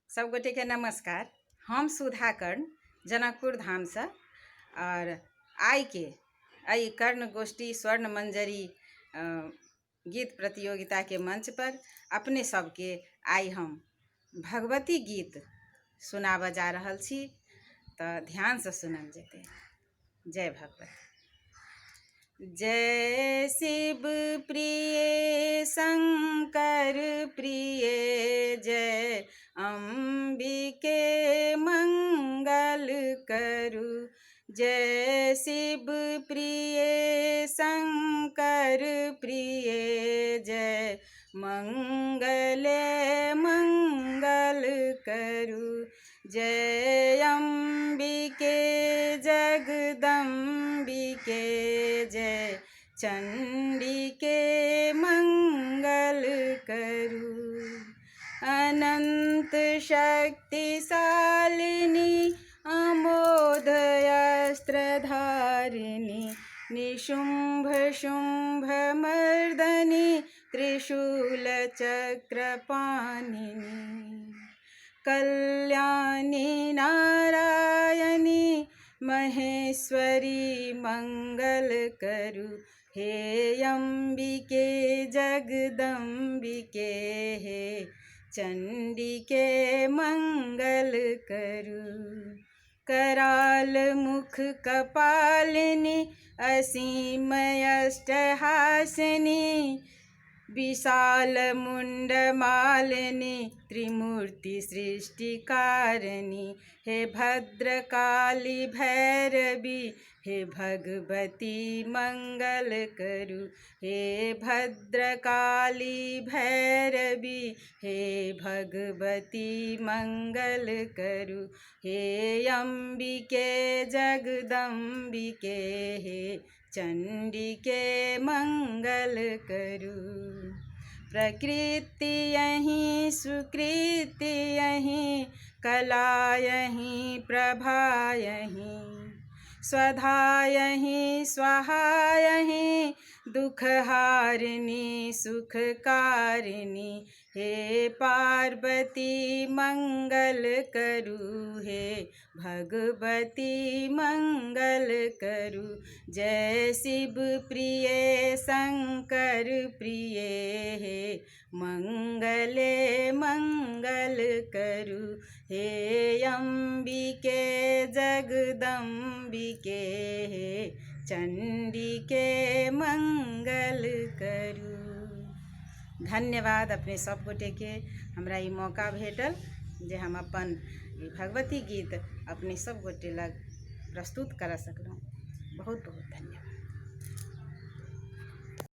सब गोटे के नमस्कार। हम सुधा कर्ण जनकपुर धाम से और आई के आई कर्ण गोष्ठी स्वर्ण मंजरी गीत प्रतियोगिता के मंच पर अपने सबके आई हम भगवती गीत सुनाब जा रहल छी, तो ध्यान से सुनल जेते। जय भगवती। जय शिव प्रिय शंकर प्रिय, जय अंबिके मंगल करु। जय शिव प्रिय शंकर प्रिय, जय मंगले मंगल करु। जय अंबिके जगदंबिके, जय चंडिके मंगल करु। अनंत शक्तिशालिनी अमोघ अस्त्रधारिणी, निशुंभ शुंभ मर्दनी त्रिशूल चक्रपाणिनी। कल्याणी नारायणी महेश्वरी मंगल करु। हे अंबिके जगदंबिके, हे चंडिके मंगल करु। कराल मुख कपालिनी असीम अष्टहासिनी, विशाल मुंड मालिनी त्रिमूर्ति सृष्टिकारिणी। हे भद्रकाली भैरवी, हे भगवती मंगल करु। हे भद्रकाली भैरवी, हे भगवती मंगल करु। हे अंबिके जगदंबिके, हे चंडिके मंगल करु। प्रकृति यहीं सुकृति यहीं, कला यहीं प्रभा यहीं, स्वधा यहीं स्वाहा यहीं, दुख हारिणी सुखकारिणी। हे पार्वती मंगल करु, हे भगवती मंगल करु। जय शिव प्रिय शंकर प्रिय, हे मंगले मंगल करु। हे अंबिके जगदंबिके, हे चंडिके मंगल करु। धन्यवाद अपने सब गोटे के हमरा ई मौका भेटल जे हम अपन भगवती गीत अपने सब गोटे लग प्रस्तुत कर सकलहुँ। बहुत बहुत धन्यवाद।